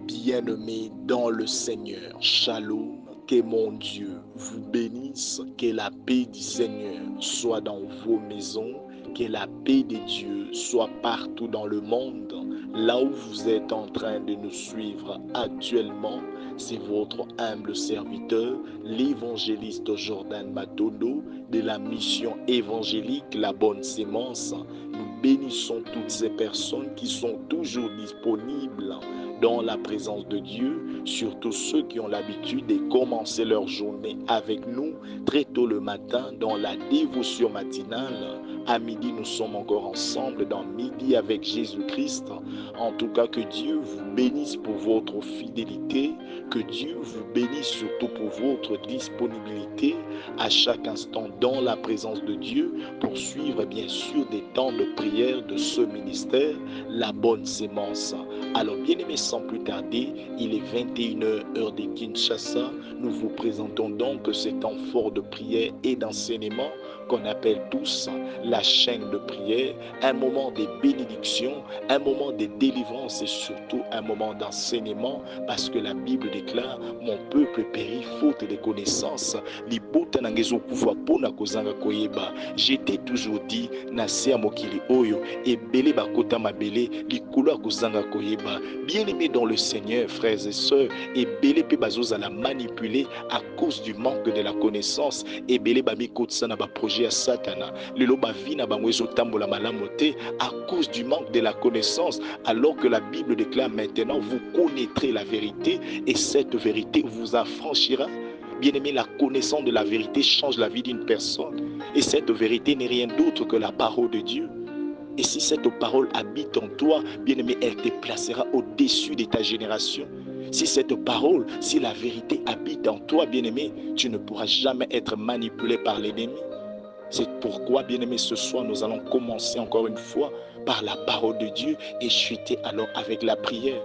Bien-aimés dans le Seigneur, Shalom, que mon Dieu vous bénisse, que la paix du Seigneur soit dans vos maisons, que la paix de Dieu soit partout dans le monde. Là où vous êtes en train de nous suivre actuellement, c'est votre humble serviteur, l'évangéliste Jordan Matondo de la mission évangélique La Bonne Sémence. Nous bénissons toutes ces personnes qui sont toujours disponibles dans la présence de Dieu, surtout ceux qui ont l'habitude de commencer leur journée avec nous très tôt le matin dans la dévotion matinale. À midi, nous sommes encore ensemble dans Midi avec Jésus-Christ. En tout cas, que Dieu vous bénisse pour votre fidélité, que Dieu vous bénisse surtout pour votre disponibilité à chaque instant dans la présence de Dieu pour suivre bien sûr des temps de prière de ce ministère, La Bonne Sémence. Alors bien aimés, sans plus tarder, il est 21h heure de Kinshasa. Nous vous présentons donc ce temps fort de prière et d'enseignement qu'on appelle tous la chaîne de prière, un moment de bénédiction, un moment de délivrance et surtout un moment d'enseignement parce que la Bible déclare mon peuple périt faute de connaissances. J'étais toujours dit nase ya mokili oyo ebele bakota mabele likolo ya kozanga koyeba. Bien-aimés dans le Seigneur, frères et sœurs, ebele pe bazozala manipulé à cause du manque de la connaissance. Ebele bamikotisa na baprojet ya satana lelo bavi na bango ezotambola malamu te à cause du manque de la connaissance, alors que la Bible déclare maintenant vous connaîtrez la vérité et cette vérité vous affranchira. Bien-aimé, la connaissance de la vérité change la vie d'une personne. Et cette vérité n'est rien d'autre que la parole de Dieu. Et si cette parole habite en toi, bien-aimé, elle te placera au-dessus de ta génération. Si cette parole, si la vérité habite en toi, bien-aimé, tu ne pourras jamais être manipulé par l'ennemi. C'est pourquoi, bien-aimé, ce soir, nous allons commencer encore une fois par la parole de Dieu et chuter alors avec la prière.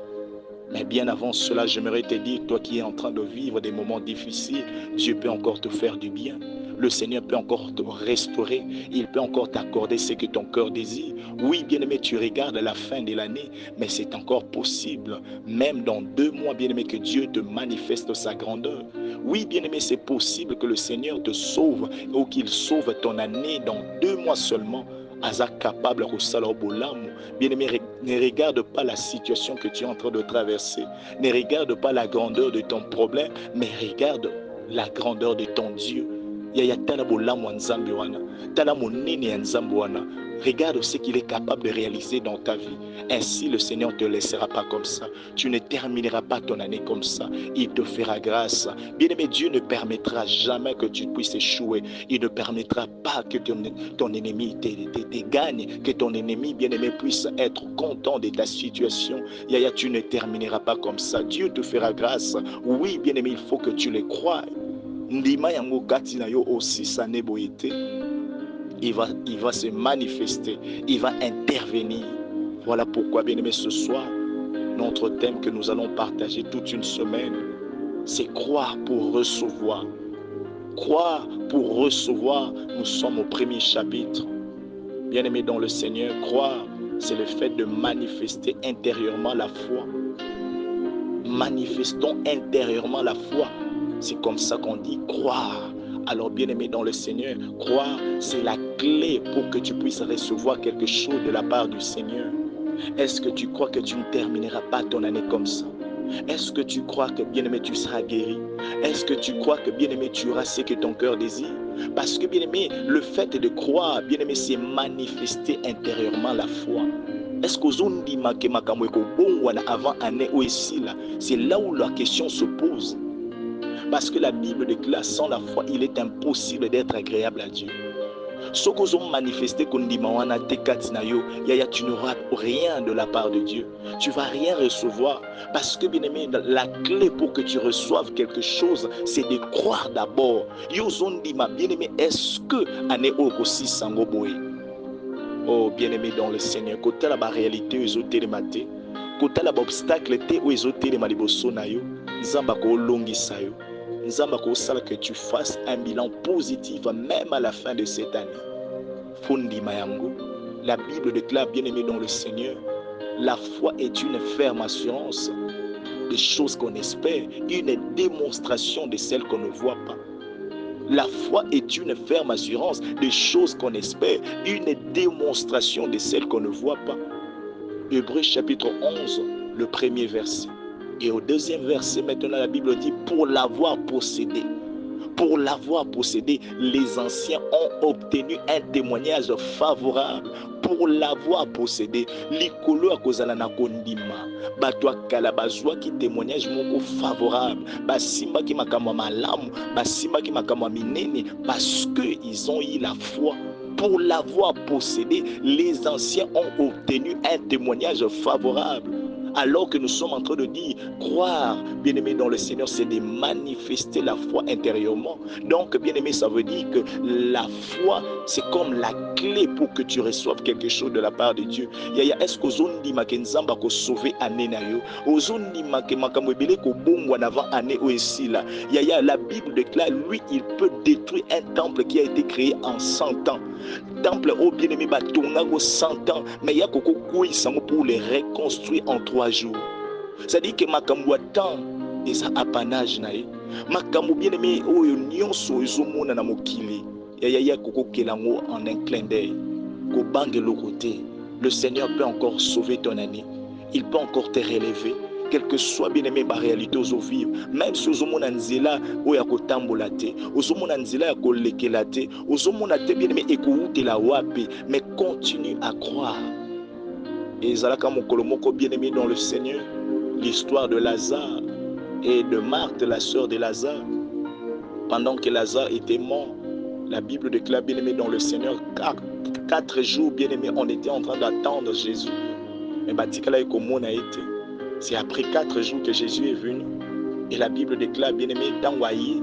Mais bien avant cela, j'aimerais te dire, toi qui es en train de vivre des moments difficiles, Dieu peut encore te faire du bien. Le Seigneur peut encore te restaurer. Il peut encore t'accorder ce que ton cœur désire. Oui, bien-aimé, tu regardes la fin de l'année, mais c'est encore possible. Même dans 2 mois, bien-aimé, que Dieu te manifeste sa grandeur. Oui, bien-aimé, c'est possible que le Seigneur te sauve ou qu'il sauve ton année dans 2 mois seulement. Aza capable de bien-aimé, ne regarde pas la situation que tu es en train de traverser. Ne regarde pas la grandeur de ton problème, mais regarde la grandeur de ton Dieu. Regarde ce qu'il est capable de réaliser dans ta vie. Ainsi, le Seigneur ne te laissera pas comme ça. Tu ne termineras pas ton année comme ça. Il te fera grâce. Bien-aimé, Dieu ne permettra jamais que tu puisses échouer. Il ne permettra pas que ton ennemi te gagne, que ton ennemi, bien-aimé, puisse être content de ta situation. Yaya, tu ne termineras pas comme ça. Dieu te fera grâce. Oui, bien-aimé, il faut que tu le crois. Ndima yango kati na yo aussi saneboyete. Il va se manifester, il va intervenir. Voilà pourquoi, bien-aimé, ce soir, notre thème que nous allons partager toute une semaine, c'est croire pour recevoir. Croire pour recevoir, nous sommes au premier chapitre. Bien-aimé dans le Seigneur, croire, c'est le fait de manifester intérieurement la foi. Manifestons intérieurement la foi. C'est comme ça qu'on dit croire. Alors bien-aimé dans le Seigneur, croire, c'est la clé pour que tu puisses recevoir quelque chose de la part du Seigneur. Est-ce que tu crois que tu ne termineras pas ton année comme ça? Est-ce que tu crois que bien-aimé tu seras guéri? Est-ce que tu crois que bien-aimé tu auras ce que ton cœur désire? Parce que bien-aimé, le fait de croire, bien-aimé, c'est manifester intérieurement la foi. Est-ce que avant année ou ici là, c'est là où la question se pose. Parce que la Bible déclare sans la foi, il est impossible d'être agréable à Dieu. Ce que vous manifesté tu n'auras rien de la part de Dieu. Tu ne vas rien recevoir. Parce que, bien aimé, la clé pour que tu reçoives quelque chose, c'est de croire d'abord. Bien aimé, est-ce que année aussi sangoboé? Oh, bien aimé dans le Seigneur, côté la réalité, ils ont télématé. Côté la obstacle, ils ont télémaliboso na yo. Nzamba ko longisa yo. Nzamba ko sala que tu fasses un bilan positif même à la fin de cette année. Fundi Mayango, la Bible déclare, bien aimé dans le Seigneur, la foi est une ferme assurance. des choses qu'on espère, une démonstration de celles qu'on ne voit pas. La foi est une ferme assurance des choses qu'on espère, une démonstration de celles qu'on ne voit pas. Hébreux chapitre 11, le premier verset. Et au deuxième verset, maintenant la Bible dit, pour l'avoir possédé. Pour l'avoir possédé, les anciens ont obtenu un témoignage favorable. Pour l'avoir possédé, likolo akozala na kondima, bato akala bazwaki témoignage moko favorable, basimbaki makambo malamu, basimbaki makambo minene, parce que ils ont eu la foi. Pour l'avoir possédé, les anciens ont obtenu un témoignage favorable. Alors que nous sommes en train de dire, croire, bien-aimé dans le Seigneur, c'est de manifester la foi intérieurement. Donc, bien-aimé, ça veut dire que la foi, c'est comme la clé pour que tu reçoives quelque chose de la part de Dieu. Est-ce que ozondi makenzamba ko sauver année na yo? Ozondi makambo ebele ko bongwa avant année aussi là. La Bible déclare, lui, il peut détruire un temple qui a été créé en 100 ans. Temple au bien-aimé batonga 100 ans, mais il y a koko sango pour les reconstruire en 3 jours. C'est-à-dire que makambo temps et ça apanage na ye. Makambo bien-aimé oyo nyonso ezomona na mokili. Ya koko kelango en un clin d'œil. Ko bange le côté. Le Seigneur peut encore sauver ton année. Il peut encore te relever. Quel que soit bien aimé ma réalité aux vivre, même si aux hommes nzela oya kotambola te, aux hommes nzela ya kolekela te, aux hommes te bien aimé écoute la wapi, mais continue à croire. Et zalaka mokolo moko bien aimé dans le Seigneur, l'histoire de Lazare et de Marthe, la sœur de Lazare. Pendant que Lazare était mort, la Bible déclare bien aimé dans le Seigneur, 4 jours bien aimé, on était en train d'attendre Jésus. Mais batikala ekomona été. C'est après 4 jours que Jésus est venu. Et la Bible déclare, bien-aimé, dans Waïe,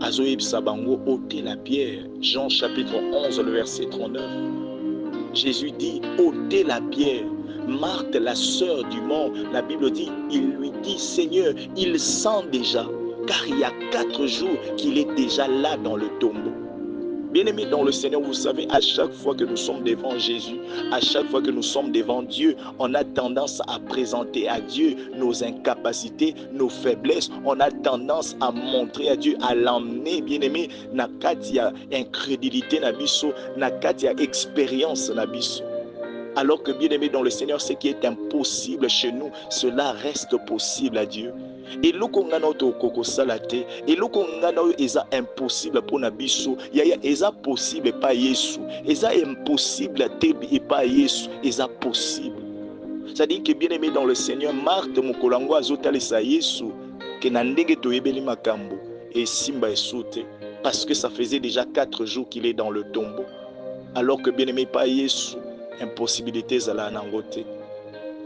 Azoïb Sabango, ôtez la pierre. Jean chapitre 11, le verset 39. Jésus dit, ôtez la pierre. Marthe, la sœur du mort, la Bible dit, il lui dit, Seigneur, il sent déjà, car il y a 4 jours qu'il est déjà là dans le tombeau. Bien-aimés dans le Seigneur, vous savez, à chaque fois que nous sommes devant Jésus, à chaque fois que nous sommes devant Dieu, on a tendance à présenter à Dieu nos incapacités, nos faiblesses. On a tendance à montrer à Dieu, à l'emmener, bien-aimé, nakatia incrédulité nabiso, nakatia expérience nabiso. Alors que bien-aimé dans le Seigneur, ce qui est impossible chez nous, cela reste possible à Dieu. Et le kongana to koko salate, et le kongana eza impossible pour nabiso, eza possible pas Yesu, eza impossible te et pas Yesu, eza possible. C'est-à-dire que bien-aimé dans le Seigneur, Marthe mokolango azotalisa Yesu, que na ndenge to yebeli makambo et simba esoute, parce que ça faisait déjà 4 jours qu'il est dans le tombeau. Alors que bien-aimé pas Yesu, impossibilité zala nangote.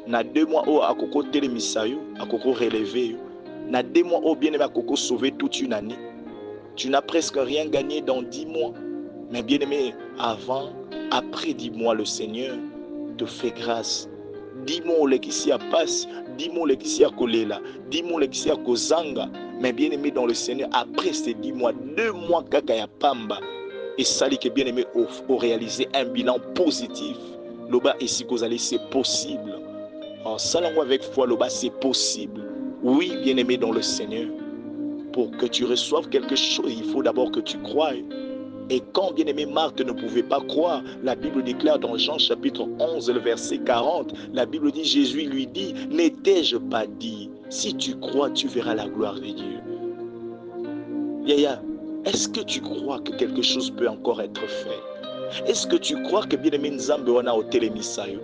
Na 2 mois au akoko telemisa yo, akoko relever yo. Na 2 mois au bien-aimé akoko sauver toute une année. Tu n'as presque rien gagné dans 10 mois. Mais bien-aimé, avant, après 10 mois, le Seigneur te fait grâce. 10 mois le kisi a passe, 10 mois le kisi a kolela, 10 mois le kisi a kozanga. Mais bien-aimé dans le Seigneur, après ces 10 mois, 2 mois kaka ya pamba. Et ça dit que bien-aimé au réaliser un bilan positif. Loba ici kozali c'est possible. En salango avec foi, Loba c'est possible. Oui, bien-aimé dans le Seigneur, pour que tu reçoives quelque chose, il faut d'abord que tu croies. Et quand bien-aimé Marthe ne pouvait pas croire, la Bible déclare dans Jean chapitre 11, le verset 40, la Bible dit, Jésus lui dit, n'étais-je pas dit, si tu crois, tu verras la gloire de Dieu. Yaya, est-ce que tu crois que quelque chose peut encore être fait? Est-ce que tu crois que bien-aimé Nzambe wana otelemisayo?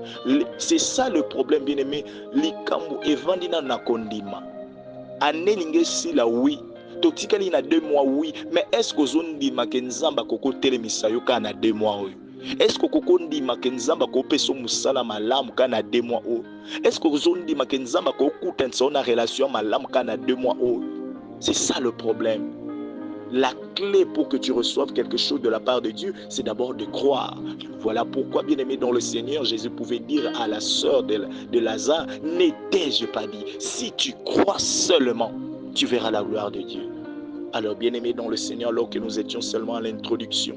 C'est ça le problème, bien-aimé. Likambo evandina na kondima. Anelinge sila oui. Totikali na 2 mois oui. Mais est-ce que ozondima ke Nzamba koko telemisayo ka na 2 mois oyo? Est-ce que koko ndima ke Nzamba ko peso musala malamu ka na 2 mois oyo? Est-ce que ozondima ke Nzamba ko kutansa na relation malamu ka na 2 mois oyo? C'est ça le problème. La clé pour que tu reçoives quelque chose de la part de Dieu, c'est d'abord de croire. Voilà pourquoi, bien-aimé dans le Seigneur, Jésus pouvait dire à la sœur de Lazare, n'étais-je pas dit, si tu crois seulement, tu verras la gloire de Dieu. Alors, bien-aimé dans le Seigneur, alors que nous étions seulement à l'introduction,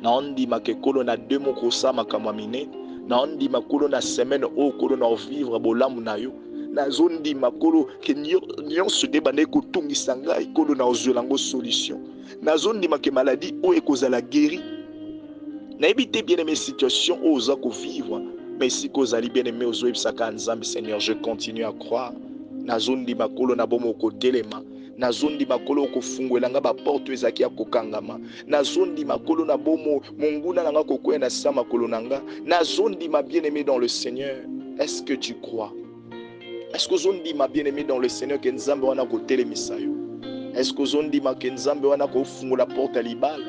na ondima ke kolo na 2 mots kosama kamamine na ondima kolo na semaine o kolo na vivre bolamu na yo nazondima kolo ke nyonso te bande kotungisa ngai kolo na ozwela yango solution nazondima ke maladie oyo ekozala guéri nayebi te bien aimé situation oyo oza kovivre mais sika ozali bien aimé ozoyebisaka nzambe Seigneur je continue à croire nazondima kolo na bomo okotelema nazondima kolo okofungwela nga baporte ezalaki ya kokangama nazondima kolo na bomo monguna na nga kokwea na sa makolo na nga nazondima bien aimé dans le Seigneur. Est-ce que tu crois? Est-ce que ozondima bien aimé dans le Seigneur ke nzambe wana kotelemisa yo? Est-ce que ozondima ke nzambe wana kofungola porte ya libala?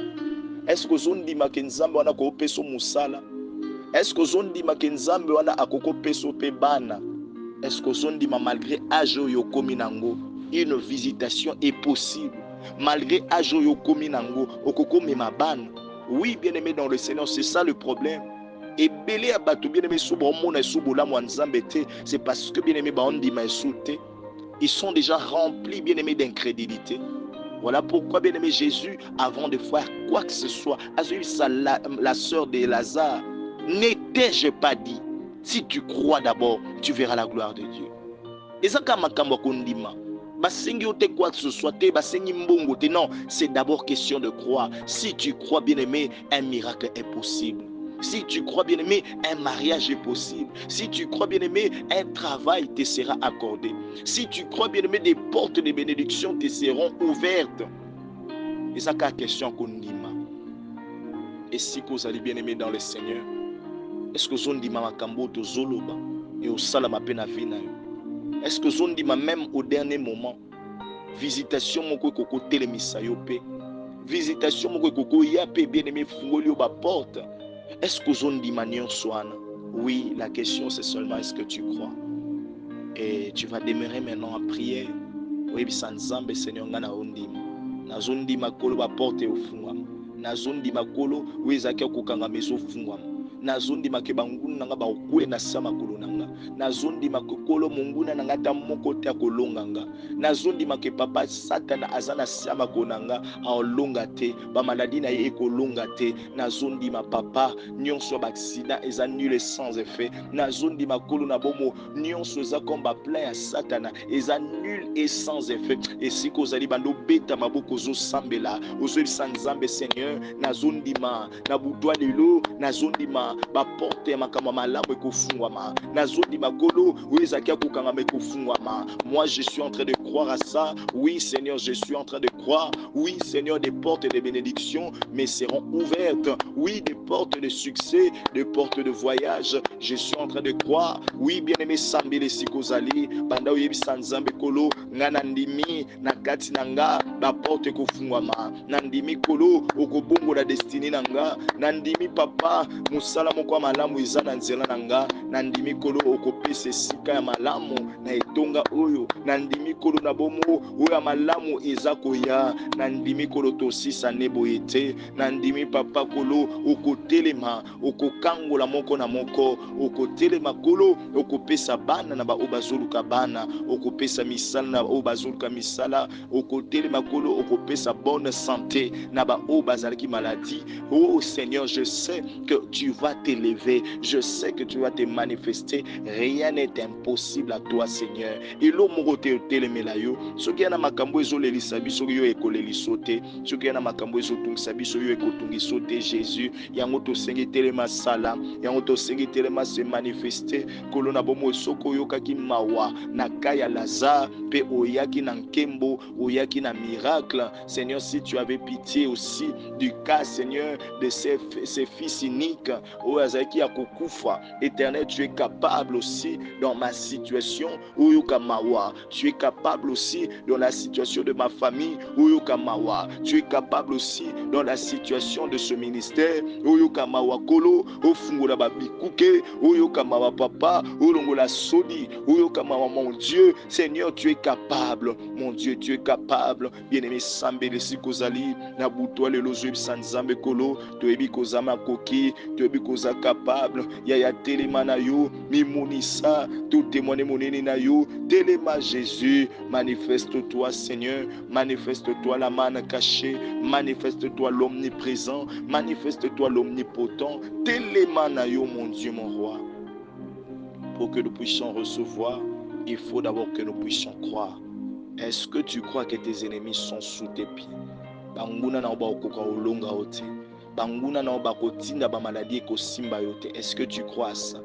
Est-ce que ozondima ke nzambe wana kopesa musala? Est-ce que ozondima ke nzambe wana akokopesa pe bana? Est-ce que ozondima malgré âge oyo komi nango une visitation est possible? Malgré âge oyo komi nango okokomema bana? Oui, bien aimé dans le Seigneur, c'est ça le problème. Et belé à bateau bien aimé sous bomona sous bolam nzambete, c'est parce que bien aimé bandima esouté, ils sont déjà remplis bien aimé d'incrédulité. Voilà pourquoi bien aimé Jésus, avant de faire quoi que ce soit, a dit la sœur de Lazare, n'étais-je pas dit, si tu crois d'abord, tu verras la gloire de Dieu. Et ça comme makambo kondima. Basengi ote quoi que ce soit, te basengi mbongo te, non, c'est d'abord question de croire. Si tu crois bien aimé, un miracle est possible. Si tu crois bien aimé, un mariage est possible. Si tu crois bien aimé, un travail te sera accordé. Si tu crois bien aimé, des portes de bénédiction te seront ouvertes. Et ça c'est la question qu'on dit. Et si vous allez bien aimé dans le Seigneur, est-ce que vous avez dit makambo to zoloba et au salama pena vina? Est-ce que vous avez dit même au dernier moment, visitation moko koko telemisa yo pe, visitation moko koko ya pe bien aimé fungoli ba porte? Est-ce que vous avez dit manion soana? Oui, la question c'est seulement est-ce que tu crois? Et tu vas demeurer maintenant en prière. Oui, bisanzambe Seigneur ngana ondima. Na zondi makolo ba porte ofungama. Na zondi makolo wezaki okukanga mezo fungama. Na zondi makebanguna nanga ba okwe na sama kolo nanga. Na zondi makokolo munguna nanga ta moko te akolonganga. Na zondi make papa satana azana sama konanga aolonga te. Ba maladie na ye ekolonga te. Na zondi ma papa nyonso ba accident eza nul sans effet. Na zondi makolo na bomo nyonso za komba plein ya satana eza nul et sans effet. Et si kozali bando beta maboko zo sambela ozo sanzambe Seigneur na zondima na butwa lelo na zondima ba porte ya makama malamu ekofungwama na zondima kolo wezaki akokanga mekofungwama. Moi je suis en train de croire à ça. Oui Seigneur, je suis en train de croire. Oui Seigneur, des portes de bénédiction me seront ouvertes. Oui, des portes de succès, des portes de voyage, je suis en train de croire. Oui bien-aimé sambele sikozali banda oyebi sanzambe kolo ngana ndimi na kati nanga ba porte kofungwama na ndimi kolo okobongo la destinée nanga na ndimi papa musala moko malamu eza na nzela nanga na ndimi kolo okopesa sika ya malamu na etonga oyo na ndimi kolo na bomo oyo malamu eza koya na ndimi kolo tosisa neboyete na ndimi papa kolo okotelema okokangola moko na moko okotelema kolo okopesa bana na ba obazoluka bana okopesa misala na obazoluka misala okotelema kolo okopesa bonne santé na ba obazalaki maladie. Oh Seigneur, je sais que tu vas t'élever, je sais que tu vas te manifester. Rien n'est impossible à toi Seigneur. Elo moko te telemela yo soki na makambo ezolelisa biso yo ekoleliso te soki na makambo ezotungisa biso yo ekotungiso te. Jésus yango tosengi telema sala yango tosengi telema se manifester kolo na bomo soko yokaki mawa na kaya Lazare pe oyaki na nkembo oyaki na miracle. Seigneur, si tu avais pitié aussi du cas Seigneur de ces fils uniques oyazaki ya kokufa, Éternel, tu es capable aussi dans ma situation oyoka mawa, tu es capable aussi dans la situation de ma famille oyoka mawa, tu es capable aussi dans la situation de ce ministère oyoka mawa kolo ofungola babikuke oyoka mawa papa olongola sodi oyoka mawa. Mon Dieu Seigneur, tu es capable, mon Dieu, tu es capable. Bien-aimé sambele sikozali na butwa lelo zoyebi sanzambe kolo toyebi kozama koki toyebi koza capable ya telema na yo mimo monisa, tout témoigner mon na yo. Téléma Jésus, manifeste-toi Seigneur, manifeste-toi la manne cachée, manifeste-toi l'omniprésent, manifeste-toi l'omnipotent. Téléma na yo mon Dieu, mon roi. Pour que nous puissions recevoir, il faut d'abord que nous puissions croire. Est-ce que tu crois que tes ennemis sont sous tes pieds? Banguna na oba okoka olonga ote. Banguna na oba kotinda ba maladie ko simba yote. Est-ce que tu crois ça?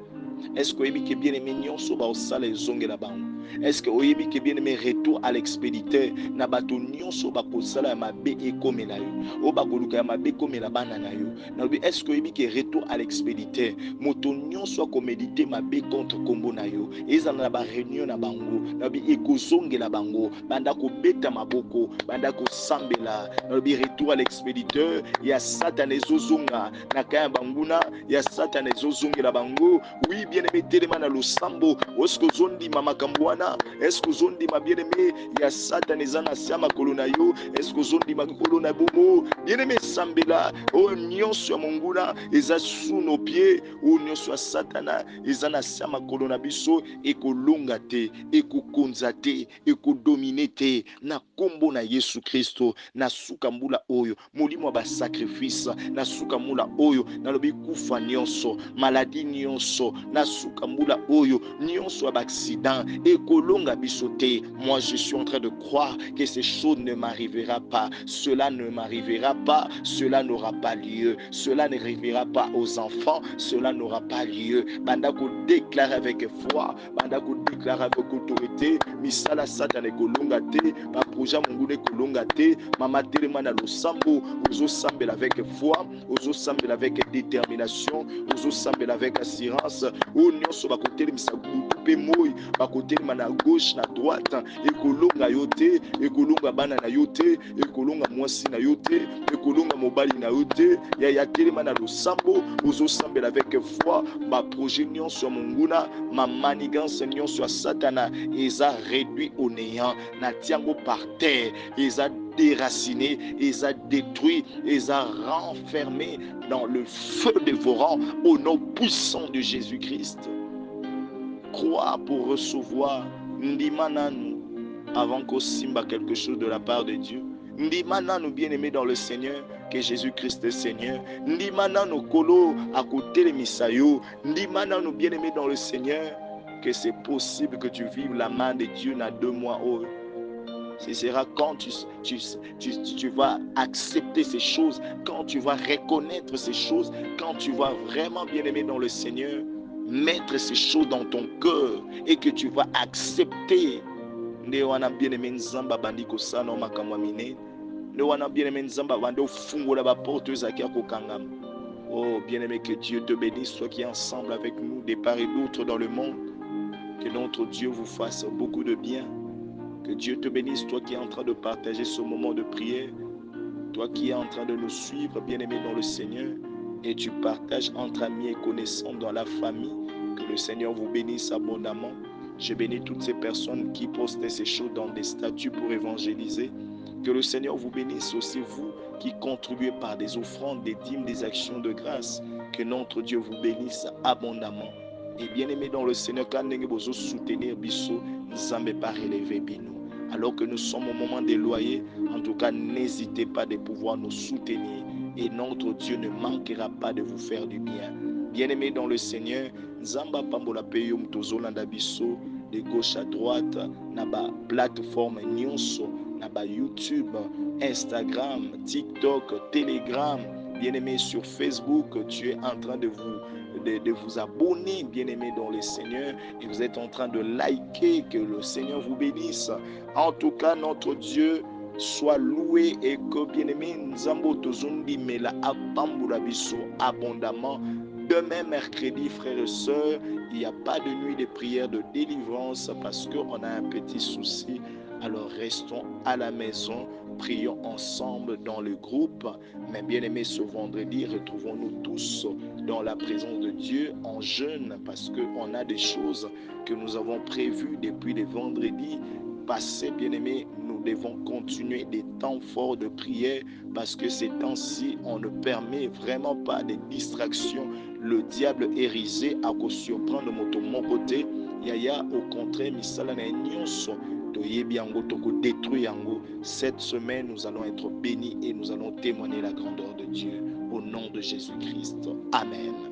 Est-ce que oyebi ke bien aimé nyonso ba osala ezongela bango? Est-ce que oyebi ke bien aimé retour à l'expéditeur na bato nyonso ba kosala ya mabe ekomela yo? O ba koluka ya mabe komela bana na yo. Na oyebi est-ce que oyebi ke retour à l'expéditeur moto nyonso ko méditer mabe contre kombo na yo? Ezana na ba réunion na bango. Na oyebi ekozongela bango. Banda ko beta maboko, banda ko sambela. Na oyebi retour à l'expéditeur ya Satan ezozonga na kaya banguna ya Satan ezozongela bango. Oui, bien-aimé, téléma na losambo. Est-ce que zondi mama kambwana? Est-ce que zondi ma bien-aimé? Ya Satan ezana siama kolona yo. Est-ce que zondi ma kolona bomo? Bien-aimé sambela. Oh nyonso ya monguna eza sous nos pieds. Oh nyonso ya Satana ezana siama kolona biso ekolonga te, ekokonza te, ekodomine te. Na kombo na Yesu Kristo na suka mbula oyo. Molimo ba sacrifice na suka mbula oyo. Na lobi kufa nyonso, maladie nyonso. Na suka mbula oyo nyonso ya accident ekolonga biso te. Moi je suis en train de croire que ces choses ne m'arrivera pas, cela ne m'arrivera pas, cela n'aura pas lieu, cela ne arrivera pas aux enfants, cela n'aura pas lieu. Banda ko déclarer avec foi, banda ko déclarer avec autorité, misala Satan ekolonga te, ba projet mongune ekolonga te. Mama telema na losambo, ozo sambela avec foi, ozo sambela avec détermination, ozo sambela avec assurance. O nyonso bakotelemisa butu pe moi, bakotelema na gauche na droite, ekolonga yo te, ekolonga bana na yo te, ekolonga mwasi na yo te, ekolonga mobali na yo te. Ya telema na losambo, ozo sambela avec foi, ba projet nyonso ya monguna, ma manigance nyonso ya Satana eza réduit au néant, na tiango par terre, eza déraciné, ils a détruit, ils a renfermé dans le feu dévorant au nom puissant de Jésus-Christ. Crois pour recevoir. Ndimananu avant qu'au simba quelque chose de la part de Dieu. Ndimananu bien-aimé dans le Seigneur, que Jésus-Christ est Seigneur. Ndimananu kolo à côté de Misayo. Ndimananu bien-aimé dans le Seigneur, que c'est possible que tu vives la main de Dieu dans 2 mois. Ce sera quand tu vas accepter ces choses, quand tu vas reconnaître ces choses, quand tu vas vraiment bien aimer dans le Seigneur, mettre ces choses dans ton cœur et que tu vas accepter. Nde wana bien aimé nzamba bandiko sana makamwa minene. Nde wana bien aimé nzamba bando fungola ba porte zakia kokangam. Oh bien aimé, que Dieu te bénisse, toi qui es ensemble avec nous de part et d'autre dans le monde. Que notre Dieu vous fasse beaucoup de bien. Que Dieu te bénisse, toi qui es en train de partager ce moment de prière, toi qui es en train de nous suivre, bien-aimé dans le Seigneur, et tu partages entre amis et connaissants dans la famille. Que le Seigneur vous bénisse abondamment. Je bénis toutes ces personnes qui postent ces choses dans des statuts pour évangéliser. Que le Seigneur vous bénisse aussi, vous qui contribuez par des offrandes, des dîmes, des actions de grâce. Que notre Dieu vous bénisse abondamment. Et bien-aimé dans le Seigneur, quand nous vous soutenir, Bissot, Nzambe pas relever Bino. Alors que nous sommes au moment des loyers, en tout cas, n'hésitez pas de pouvoir nous soutenir. Et notre Dieu ne manquera pas de vous faire du bien. Bien-aimé dans le Seigneur, Nzamba Pambola Peyum Tozolanda Bisso, de gauche à droite, na ba plateforme Nyonso, na ba YouTube, Instagram, TikTok, Telegram. Bien-aimé sur Facebook, tu es en train de vous abonner, bien-aimé dans le Seigneur, et vous êtes en train de liker. Que le Seigneur vous bénisse. En tout cas, notre Dieu soit loué, et que bien-aimé Nzambo Tozundi Mela Apambula Biso abondamment. Demain, mercredi, frères et sœurs, il n'y a pas de nuit de prière de délivrance parce qu'on a un petit souci. Alors restons à la maison, prions ensemble dans le groupe. Mais bien aimé, ce vendredi, retrouvons-nous tous dans la présence de Dieu en jeûne, parce qu'on a des choses que nous avons prévues depuis les vendredis. passer, bien-aimés. Nous devons continuer des temps forts de prière parce que ces temps-ci, on ne permet vraiment pas de distractions. Le diable est risé à surprendre mon côté. Yaya, au contraire, misala na nyonso toyebi yango toko détruire yango. Cette semaine, nous allons être bénis et nous allons témoigner la grandeur de Dieu. Au nom de Jésus-Christ. Amen.